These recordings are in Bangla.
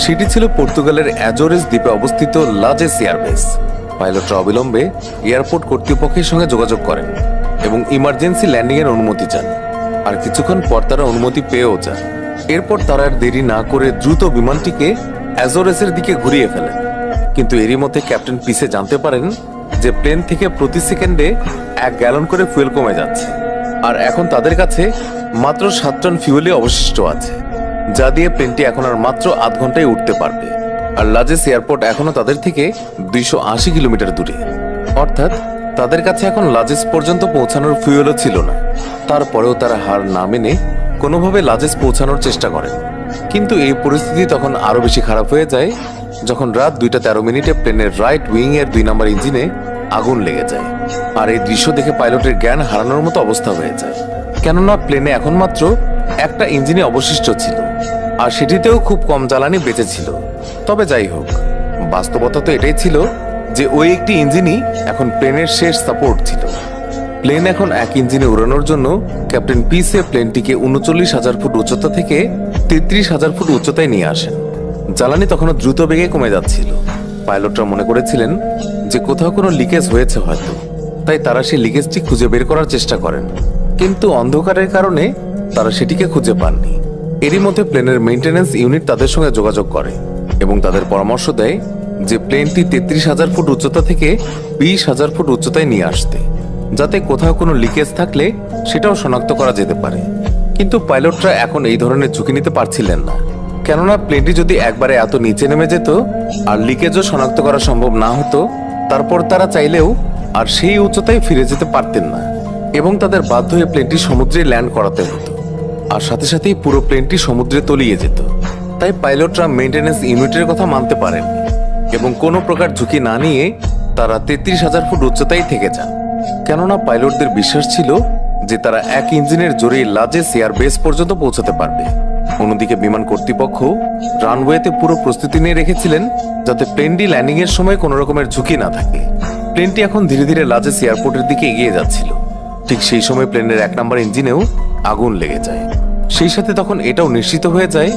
সেটি ছিল পর্তুগালের অ্যাজোরেস দ্বীপে অবস্থিত লাজেস এয়ারবেস। পাইলটরা অবিলম্বে এয়ারপোর্ট কর্তৃপক্ষের সঙ্গে যোগাযোগ করেন এবং ইমার্জেন্সি ল্যান্ডিং এর অনুমতি চান। আর কিছুক্ষণ পর তারা অনুমতি পেয়েও যান। এরপর তারা আর দেরি না করে দ্রুত বিমানটিকে অ্যাজোরেসের দিকে ঘুরিয়ে ফেলেন। কিন্তু এরই মধ্যে ক্যাপ্টেন পিসে জানতে পারেন যে প্লেন থেকে প্রতি সেকেন্ডে 1 গ্যালন করে ফুয়েল কমে যাচ্ছে, আর এখন তাদের কাছে মাত্র 7 টন ফিউয়েলই অবশিষ্ট আছে, যা দিয়ে প্লেনটি এখন আর মাত্র আধ ঘন্টায় উঠতে পারবে। আর লাজেস এয়ারপোর্ট এখনো তাদের থেকে 280 কিলোমিটার দূরে, অর্থাৎ তাদের কাছে এখন লাজেস পর্যন্ত পৌঁছানোর ফিউয়েলও ছিল না। তারপরেও তারা হার না মেনে কোনোভাবে লাজেস পৌঁছানোর চেষ্টা করেন। কিন্তু এই পরিস্থিতি তখন আরো বেশি খারাপ হয়ে যায় যখন রাত 2:13 প্লেনের রাইট উইং এর 2 নম্বর ইঞ্জিনে আগুন লেগে যায়। আর এই দৃশ্য দেখে পাইলটের জ্ঞান হারানোর মতো অবস্থা হয়ে যায়, কেননা প্লেনে এখন মাত্র একটা ইঞ্জিনে অবশিষ্ট ছিল, আর সেটিতেও খুব কম জ্বালানি বেঁচে ছিল। তবে যাই হোক, বাস্তবতা তো এটাই ছিল যে ওই একটি ইঞ্জিনই এখন প্লেনের শেষ সাপোর্ট ছিল। প্লেন এখন এক ইঞ্জিনে উড়ানোর জন্য ক্যাপ্টেন পিসে প্লেনটিকে 39,000 ফুট উচ্চতা থেকে 33,000 ফুট উচ্চতায় নিয়ে আসেন। জ্বালানি তখনও দ্রুত বেগে কমে যাচ্ছিল। পাইলটরা মনে করেছিলেন যে কোথাও কোনো লিকেজ হয়েছে হয়তো, তাই তারা সেই লিকেজটি খুঁজে বের করার চেষ্টা করেন, কিন্তু অন্ধকারের কারণে তারা সেটিকে খুঁজে পাননি। এরই মধ্যে প্লেনের মেইনটেনেন্স ইউনিট তাদের সঙ্গে যোগাযোগ করে এবং তাদের পরামর্শ দেয় যে প্লেনটি 33,000 ফুট উচ্চতা থেকে 20,000 ফুট উচ্চতায় নিয়ে আসতে, যাতে কোথাও কোনো লিকেজ থাকলে সেটাও শনাক্ত করা যেতে পারে। কিন্তু পাইলটরা এখন এই ধরনের ঝুঁকি নিতে পারছিলেন না, কেননা প্লেনটি যদি একবারে এত নিচে নেমে যেত আর লিকেজও শনাক্ত করা সম্ভব না হতো, তারপর তারা চাইলেও আর সেই উচ্চতায় ফিরে যেতে পারতেন না এবং তাদের বাধ্য হয়ে প্লেনটি সমুদ্রে ল্যান্ড করাতে হতো, আর সাথে সাথেই পুরো প্লেনটি সমুদ্রে তলিয়ে যেত। তাই পাইলটরা মেইনটেনেন্স ইউনিটের কথা মানতে পারেন এবং কোনো প্রকার ঝুঁকি না নিয়ে তারা 33,000 ফুট উচ্চতায় থেকে যান, কেননা পাইলটদের বিশ্বাস ছিল যে তারা এক ইঞ্জিনের জোরেই লাজেস এয়ারবেস পর্যন্ত পৌঁছাতে পারবে। অন্যদিকে বিমান কর্তৃপক্ষ রানওয়েতে পুরো প্রস্তুতি নিয়ে রেখেছিলেন যাতে প্লেনটি ল্যান্ডিং এর সময় কোনো রকমের ঝুঁকি না থাকে। প্লেনটি এখন ধীরে ধীরে লাজেস এয়ারপোর্টের দিকে এগিয়ে যাচ্ছিল। ঠিক সেই সময় প্লেনের 1 নম্বর ইঞ্জিনেও আগুন লেগে যায়। সেই সাথে তখন এটাও নিশ্চিত হয়ে যায়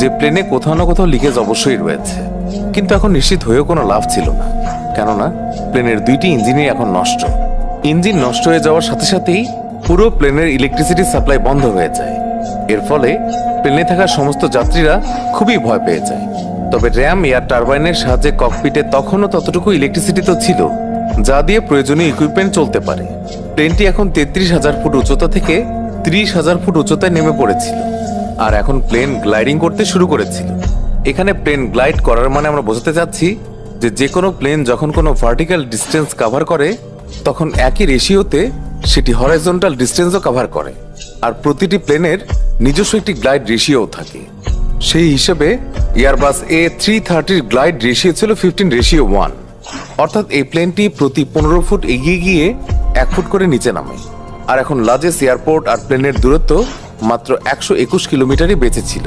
যে প্লেনে কোথাও না কোথাও লিকেজ অবশ্যই রয়েছে। কিন্তু এখন নিশ্চিত হয়েও কোনো লাভ ছিল না, কেননা প্লেনের 2টি ইঞ্জিনই এখন নষ্ট। ইঞ্জিন নষ্ট হয়ে যাওয়ার সাথে সাথেই পুরো প্লেনের ইলেকট্রিসিটি সাপ্লাই বন্ধ হয়ে যায়। এর ফলে প্লেনে থাকা সমস্ত যাত্রীরা খুবই ভয় পেয়ে যায়। তবে র্যাম এয়ার টারবাইনের সাহায্যে ককপিটে তখনও ততটুকু ইলেকট্রিসিটি তো ছিল যা দিয়ে প্রয়োজনীয় ইকুইপমেন্ট চলতে পারে। প্লেনটি এখন 33,000 ফুট উচ্চতা থেকে 30,000 ফুট উচ্চতায় নেমে পড়েছিল, আর এখন প্লেন গ্লাইডিং করতে শুরু করেছিল। এখানে প্লেন গ্লাইড করার মানে আমরা বোঝাতে চাচ্ছি যে কোনো প্লেন যখন কোনো ভার্টিক্যাল ডিস্টেন্স কভার করে তখন একই রেশিওতে সেটি হরাইজন্টাল ডিস্টেন্সও কভার করে, আর প্রতিটি প্লেনের নিজস্ব একটি গ্লাইড রেশিও থাকে। সেই হিসেবে এয়ারবাস A330 গ্লাইড রেশিও ছিল 15:1, অর্থাৎ এই প্লেনটি প্রতি 15 ফুট এগিয়ে গিয়ে 1 ফুট করে নিচে নামে। আর এখন লাজেস এয়ারপোর্ট আর প্লেনের দূরত্ব মাত্র 121 কিলোমিটারই বেঁচে ছিল,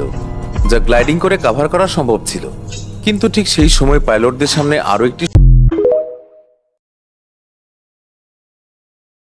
যা গ্লাইডিং করে কভার করা সম্ভব ছিল। কিন্তু ঠিক সেই সময় পাইলটদের সামনে আরো একটি